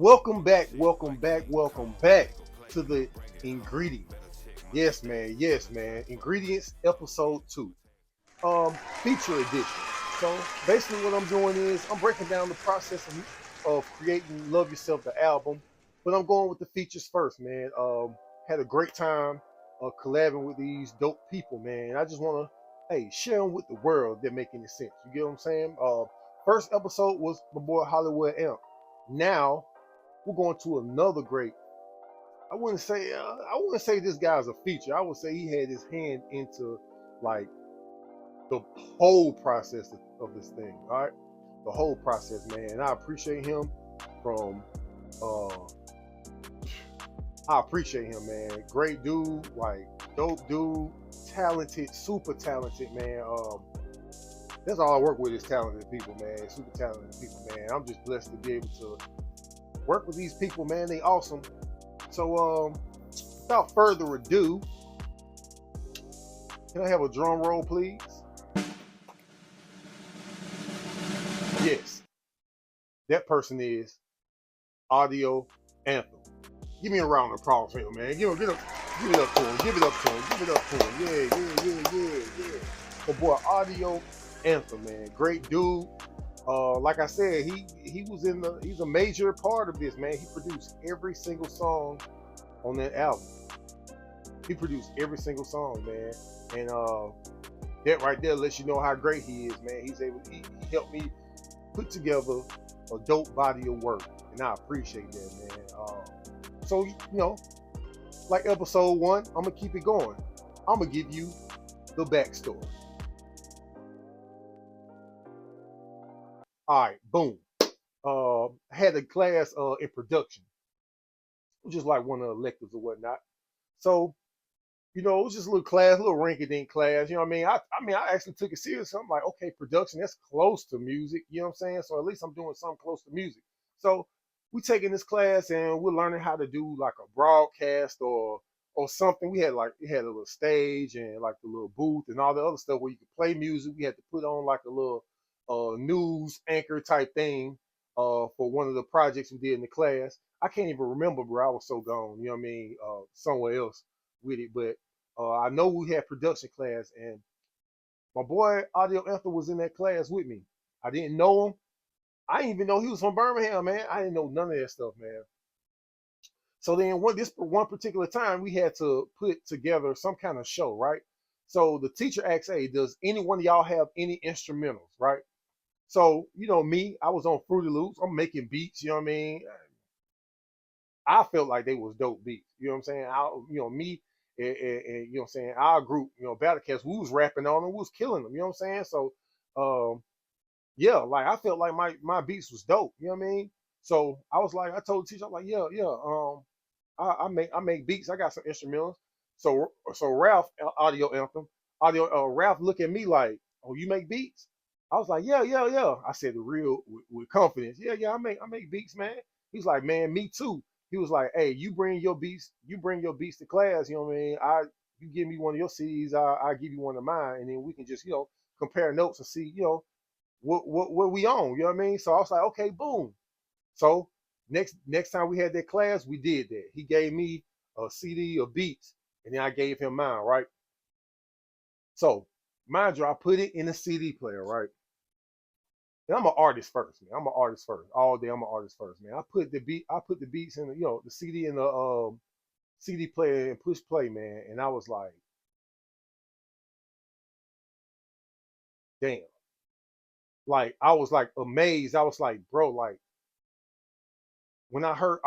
Welcome back, welcome back, welcome back to the ingredients. Yes, man. Ingredients episode 2. Feature edition. So basically what I'm doing is I'm breaking down the process of creating Love Yourself the album, but I'm going with the features first, man. Had a great time collabing with these dope people, man. I just wanna share them with the world that make any sense. You get what I'm saying? First episode was my boy Hollywood Amp. Now we're going to another great. I wouldn't say this guy's a feature. I would say he had his hand into like the whole process of this thing. All right, the whole process, man. And I appreciate him from. Uh, I appreciate him, man. Great dude, like dope dude, talented, super talented, man. That's all I work with is talented people, man. Super talented people, man. I'm just blessed to be able to work with these people, man. They awesome. So, without further ado, can I have a drum roll, please? Yes, that person is Audio Anthem. Give me a round of applause for him, man. Give it up to him. Give it up to him. Give it up to him. Yeah. The boy Audio Anthem, man. Great dude. Like I said, he's a major part of this, man. He produced every single song on that album. He produced every single song, man. And that right there lets you know how great he is, man. He helped me put together a dope body of work. And I appreciate that, man. So, like episode 1, I'm gonna keep it going. I'm gonna give you the backstory. All right, boom. I had a class in production, which is like one of the electives or whatnot. So, it was just a little class, a little rinky-dink class. You know what I mean? I actually took it serious. I'm like, okay, production, that's close to music. You know what I'm saying? So at least I'm doing something close to music. So we taking this class and we're learning how to do like a broadcast or something. We had a little stage and like the little booth and all the other stuff where you could play music. We had to put on like a little news anchor type thing for one of the projects we did in the class. I can't even remember, bro. I was so gone. You know what I mean? Somewhere else with it, but I know we had production class, and my boy Audio Ether was in that class with me. I didn't know him. I didn't even know he was from Birmingham, man. I didn't know none of that stuff, man. So then this one particular time we had to put together some kind of show, right? So the teacher asked, "Hey, does any one of y'all have any instrumentals?" Right? So me, I was on Fruity Loops. I'm making beats. You know what I mean? I felt like they was dope beats. You know what I'm saying? Me and you know what I'm saying, our group, Battle Cats, we was rapping on them, we was killing them, you know what I'm saying? So yeah, like I felt like my beats was dope, you know what I mean? So I was like, I told the teacher, I'm like, yeah, I make beats, I got some instrumentals. So Ralph, Audio Anthem, Ralph look at me like, oh, you make beats? I was like, yeah. I said the real with confidence. Yeah, I make beats, man. He's like, man, me too. He was like, hey, you bring your beats to class, you know what I mean? You give me one of your CDs, I give you one of mine, and then we can just, compare notes and see, what we on, you know what I mean? So I was like, okay, boom. So next time we had that class, we did that. He gave me a CD of beats, and then I gave him mine, right? So mind you, I put it in a CD player, right? And I'm an artist first, man. I'm an artist first. All day I'm an artist first, man. I put the beats in the CD in the CD player and push play, man. And I was like, damn. Like I was like amazed. I was like, bro, like when I heard,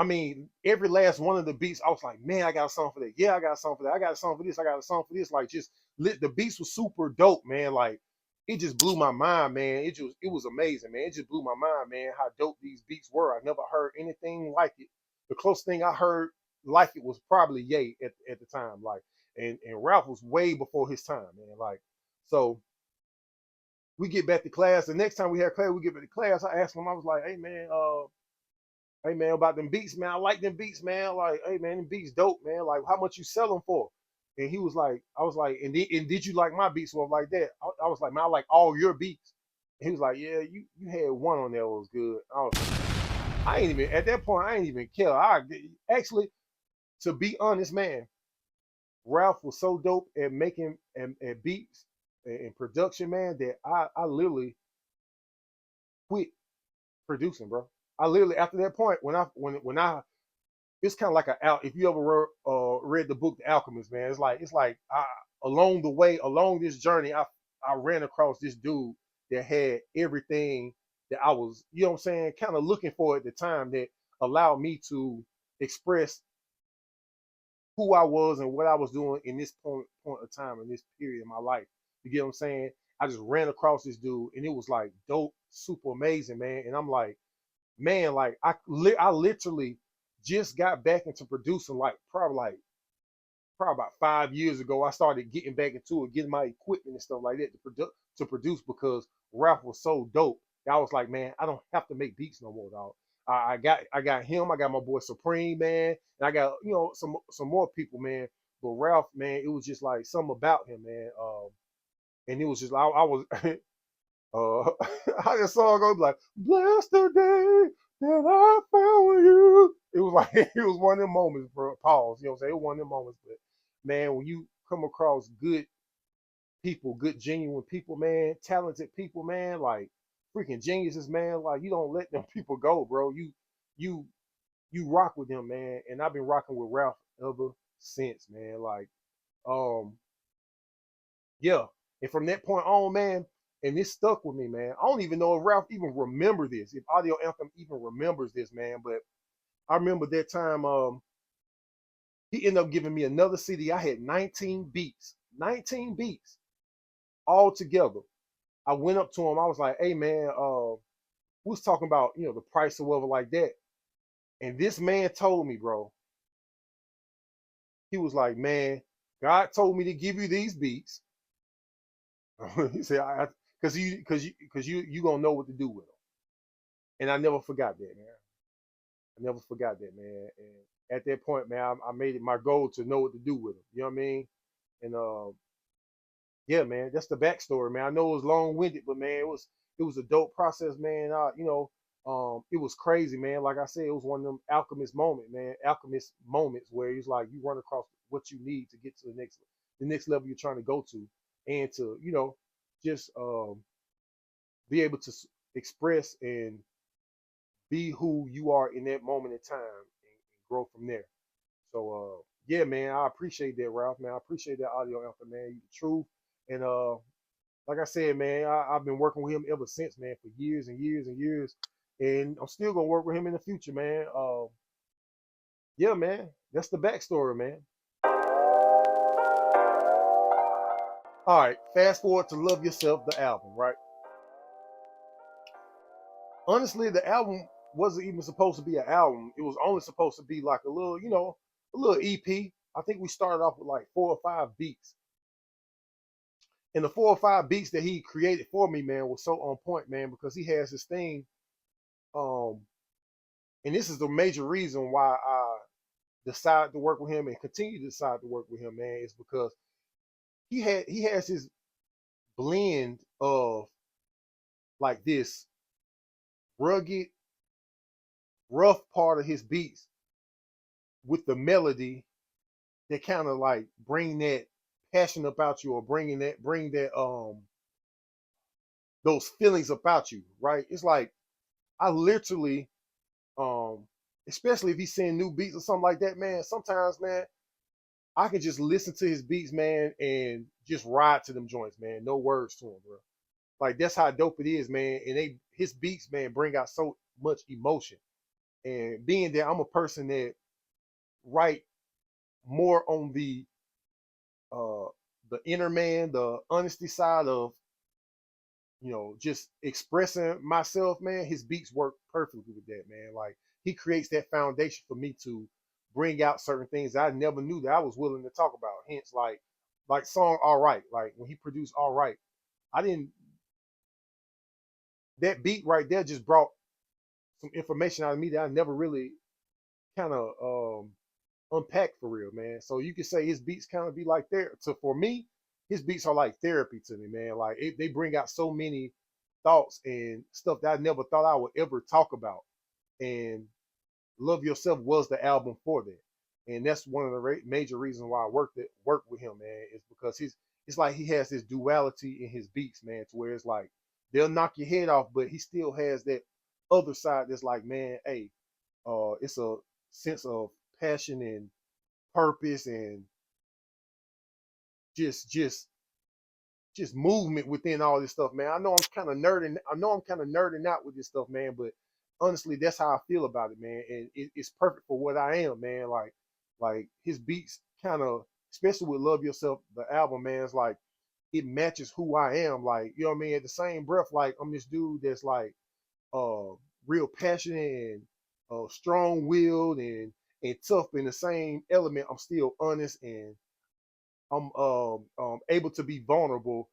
every last one of the beats, I was like, man, I got a song for that. Yeah, I got a song for that. I got a song for this. I got a song for this. Like just lit. The beats was super dope, man. Like it just blew my mind, man. It was amazing, man. It just blew my mind, man. How dope these beats were. I never heard anything like it. The closest thing I heard like it was probably Ye at the time. Like and Ralph was way before his time, man. Like so we get back to class. The next time we had class, we get back to class. I asked him, I was like, hey man, about them beats, man. I like them beats, man. Like, hey man, them beats dope, man. Like, how much you sell them for? And he was like, I was like, and did you like my beats? So I'm like that. I was like, man, I like all your beats. And he was like, yeah, you had one on there that was good. I was like, I ain't even at that point. I ain't even care. I actually, to be honest, man, Ralph was so dope at making and beats and production, man, that I literally quit producing, bro. I literally after that point when I it's kind of like a out. If you ever read the book The Alchemist, man, it's like along the way, along this journey, I ran across this dude that had everything that I was, you know what I'm saying, kind of looking for at the time that allowed me to express who I was and what I was doing in this point of time in this period of my life. You get what I'm saying? I just ran across this dude and it was like dope, super amazing, man. And I'm like, man, like I literally just got back into producing like probably about 5 years ago. I started getting back into it, getting my equipment and stuff like that to produce because rap was so dope. I was like, man, I don't have to make beats no more, dog. I got him. I got my boy Supreme, man, and I got some more people, man. But Ralph, man, it was just like something about him, man. And it was just I was how that song goes like, bless the day that I found you. It was like it was one of them moments, bro. Pause. You know what I'm saying? It was one of them moments. But man, when you come across good people, good genuine people, man, talented people, man, like freaking geniuses, man, like you don't let them people go, bro. You you rock with them, man. And I've been rocking with Ralph ever since, man. Like, um, yeah. And from that point on, man, and this stuck with me, man. I don't even know if Ralph even remember this, if Audio Anthem even remembers this, man. But I remember that time he ended up giving me another CD. I had 19 beats all together. I went up to him. I was like, hey man, we was talking about, the price or whatever like that. And this man told me, bro, he was like, man, God told me to give you these beats. He said, because you gonna know what to do with them. And I never forgot that, man. I never forgot that, man. And at that point, man, I made it my goal to know what to do with them. You know what I mean? And yeah, man, that's the backstory, man. I know it was long winded, but man, it was a dope process, man. It was crazy, man. Like I said, it was one of them alchemist moments where it's like you run across what you need to get to the next level you're trying to go to, and to just be able to express and be who you are in that moment in time and grow from there. So yeah, man, I appreciate that, Ralph, man. I appreciate that audio anthem, man. You the truth. And like I said, man, I've been working with him ever since, man, for years and years and years. And I'm still gonna work with him in the future, man. Yeah, man. That's the backstory, man. All right, fast forward to Love Yourself, the album, right? Honestly, the album wasn't even supposed to be an album. It was only supposed to be like a little EP. I think we started off with like 4 or 5 beats. And the 4 or 5 beats that he created for me, man, was so on point, man, because he has this thing. Um, and this is the major reason why I decided to work with him and continue to decide to work with him, man, is because he has his blend of like this rugged, rough part of his beats with the melody that kind of like bring that passion about you or bring that those feelings about you, right? It's like I literally um especially if he's saying new beats or something like that, man, sometimes, man, I can just listen to his beats, man, and just ride to them joints, man. No words to him, bro. Like that's how dope it is, man. And his beats, man, bring out so much emotion. And being that I'm a person that write more on uh the inner man, the honesty side of just expressing myself, man, his beats work perfectly with that, man. Like he creates that foundation for me to bring out certain things that I never knew that I was willing to talk about. Hence, like song All Right. Like when he produced All Right, I didn't that beat right there just brought some information out of me that I never really kind of unpacked for real, man. So you could say his beats kind of be like there. So for me, his beats are like therapy to me, man. Like they bring out so many thoughts and stuff that I never thought I would ever talk about. And Love Yourself was the album for that. And that's one of the major reasons why I worked with him, man, is because it's like he has this duality in his beats, man, to where it's like they'll knock your head off, but he still has that other side that's like, man, hey, it's a sense of passion and purpose and just just just movement within all this stuff, man. I know I'm kind of nerding out with this stuff, man. But honestly, that's how I feel about it, man. And it's perfect for what I am, man. Like his beats kind of, especially with Love Yourself, the album, man. It's like it matches who I am. Like, you know what I mean. At the same breath, like I'm this dude that's like uh real passionate and strong willed and tough in the same element. I'm still honest and I'm able to be vulnerable,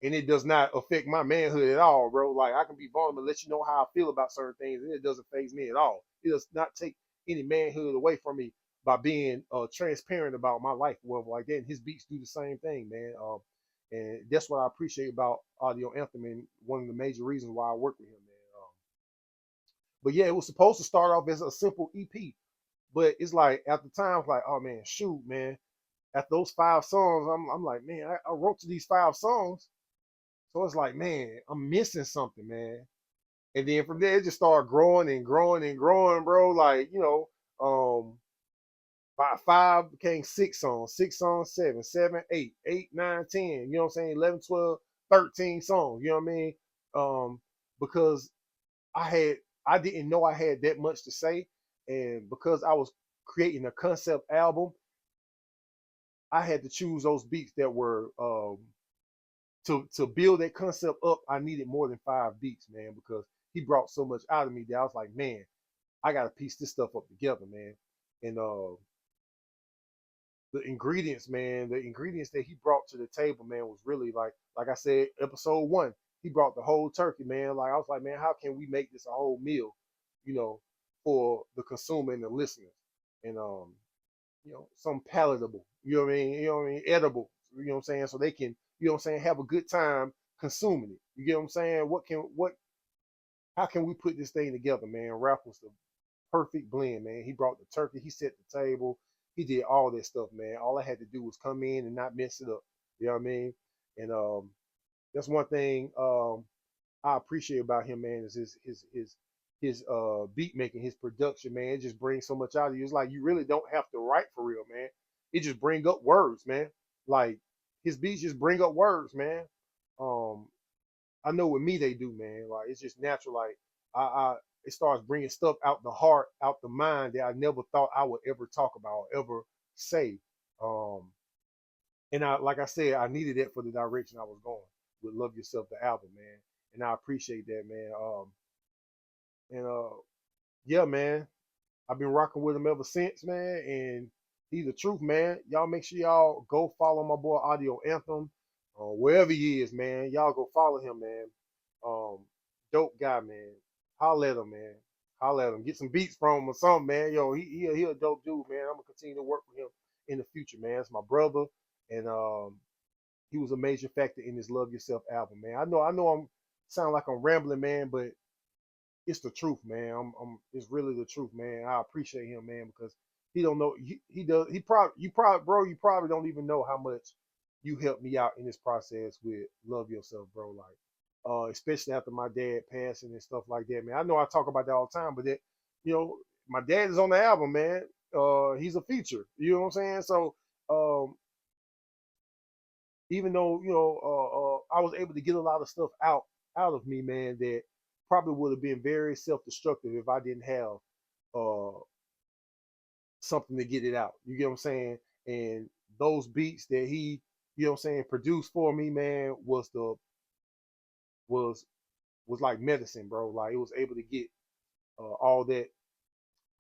and it does not affect my manhood at all, bro. Like I can be vulnerable, and let you know how I feel about certain things, and it doesn't phase me at all. It does not take any manhood away from me by being transparent about my life, whatever like that. And his beats do the same thing, man. And that's what I appreciate about Audio Anthem, and one of the major reasons why I work with him, man. But yeah, it was supposed to start off as a simple EP, but it's like at the time, it's like, oh man, shoot, man. After those 5 songs, I'm like, man, I wrote to these 5 songs, so it's like, man, I'm missing something, man. And then from there, it just started growing and growing and growing, bro. Like, by 5 became 6 songs, 6 songs, seven, seven, eight, eight, nine, 10, you know what I'm saying? 11, 12, 13 songs, you know what I mean? Because I had, I didn't know I had that much to say. And because I was creating a concept album, I had to choose those beats that were to build that concept up. I needed more than 5 beats, man, because he brought so much out of me that I was like, man, I gotta piece this stuff up together, man. And the ingredients, man, the ingredients that he brought to the table, man, was really like I said, episode 1, he brought the whole turkey, man. Like I was like, man, how can we make this a whole meal, you know, for the consumer and the listeners, and some palatable, edible, you know what I'm saying, so they can, you know what I'm saying, have a good time consuming it. You get what I'm saying? How can we put this thing together, man? Ralph was the perfect blend, man. He brought the turkey, he set the table, he did all that stuff, man. All I had to do was come in and not mess it up. You know what I mean? And that's one thing I appreciate about him, man, is his beat making, his production, man. It just brings so much out of you. It's like you really don't have to write for real, man. It just bring up words, man. Like his beats just bring up words, man. Um, I know with me they do, man. Like it's just natural. Like I it starts bringing stuff out the heart, out the mind that I never thought I would ever talk about or ever say. Um, and like I said, I needed that for the direction I was going with Love Yourself, the album, man. And I appreciate that, man. And yeah, man, I've been rocking with him ever since, man. And he's the truth, man. Y'all make sure y'all go follow my boy Audio Anthem, wherever he is, man. Y'all go follow him, man. Um, dope guy, man. Holla at him, man. Holla at him. Get some beats from him or something, man. Yo, he a dope dude, man. I'm gonna continue to work with him in the future, man. It's my brother, and he was a major factor in this Love Yourself album, man. I know I'm sound like I'm rambling, man, but it's the truth, man. It's really the truth, man. I appreciate him, man, because he don't know he does he probably you probably don't even know how much you helped me out in this process with Love Yourself, bro. Like especially after my dad passing and stuff like that, man. I know I talk about that all the time, but that, my dad is on the album, man. He's a feature. You know what I'm saying? So um even though I was able to get a lot of stuff out of me, man, that probably would have been very self-destructive if I didn't have uh, something to get it out. You get what I'm saying? And those beats that he, produced for me, man, was was like medicine, bro. Like it was able to get all that,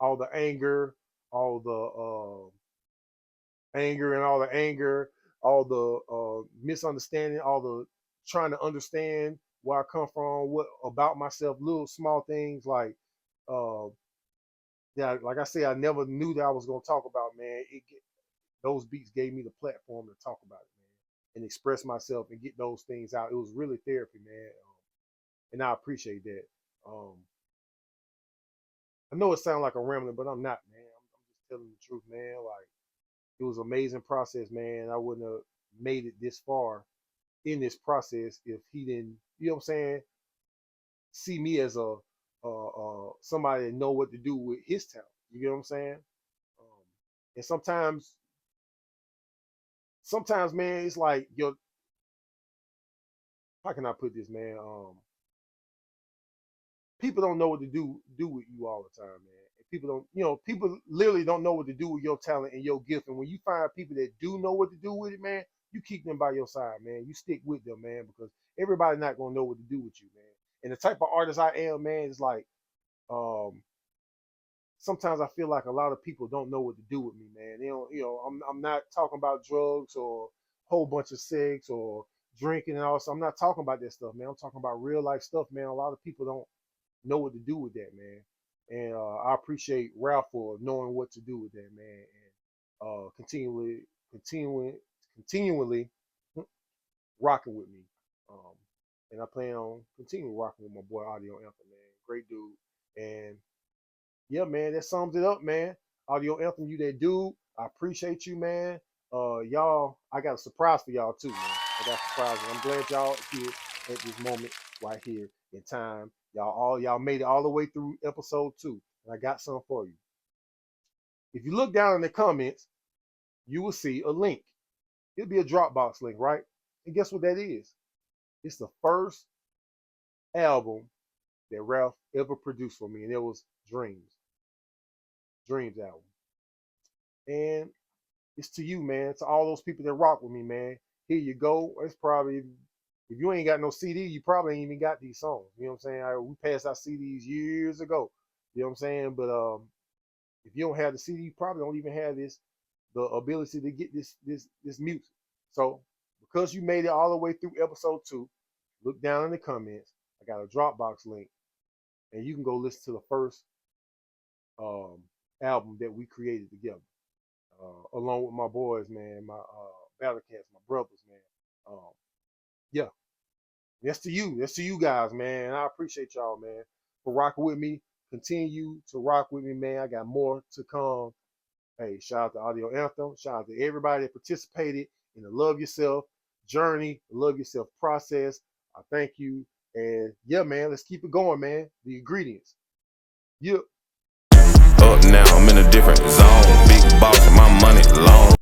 all the anger, all the anger and all the anger, all the misunderstanding, all the trying to understand where I come from, what about myself, little small things like uh, that. Like I said, I never knew that I was gonna talk about, man. Those beats gave me the platform to talk about it, man, and express myself and get those things out. It was really therapy, man, and I appreciate that. Um, I know it sounds like a rambling, but I'm not, man. I'm just telling the truth, man. Like it was an amazing process, man. I wouldn't have made it this far in this process if he didn't, you know what I'm saying, see me as somebody that know what to do with his talent. You get what I'm saying? Um, and sometimes, man, it's like yo, how can I put this, man? People don't know what to do with you all the time, man. And people don't, people literally don't know what to do with your talent and your gift. And when you find people that do know what to do with it, man, you keep them by your side, man. You stick with them, man, because everybody not gonna know what to do with you, man. And the type of artist I am, man, is like um sometimes I feel like a lot of people don't know what to do with me, man. They don't, I'm not talking about drugs or a whole bunch of sex or drinking and all. So I'm not talking about that stuff, man. I'm talking about real life stuff, man. A lot of people don't know what to do with that, man. And I appreciate Ralph for knowing what to do with that, man, and continuing, continually rocking with me. Um, and I plan on continuing rocking with my boy Audio Anthem, man. Great dude. And yeah, man, that sums it up, man. Audio Anthem, you that dude. I appreciate you, man. Y'all, I got a surprise for y'all too, man. I got a surprise, and I'm glad y'all here at this moment right here in time. Y'all made it all the way through episode 2, and I got something for you. If you look down in the comments, you will see a link. It'll be a Dropbox link, right? And guess what that is? It's the first album that Ralph ever produced for me, and it was Dreams album. And it's to you, man. To all those people that rock with me, man. Here you go. It's probably, if you ain't got no CD, you probably ain't even got these songs. You know what I'm saying? We passed our CDs years ago. You know what I'm saying? But if you don't have the CD, you probably don't even have the ability to get this music. So because you made it all the way through episode 2, look down in the comments. I got a Dropbox link, and you can go listen to the first album that we created together, along with my boys, man, my Battle Cats, my brothers, man. Yeah, that's to you. That's to you guys, man. I appreciate y'all, man, for rocking with me. Continue to rock with me, man. I got more to come. Hey, shout out to Audio Anthem. Shout out to everybody that participated in the Love Yourself journey, the Love Yourself process. I thank you. And yeah, man, let's keep it going, man. The ingredients. Yeah. Up now, I'm in a different zone. Big boss, my money long.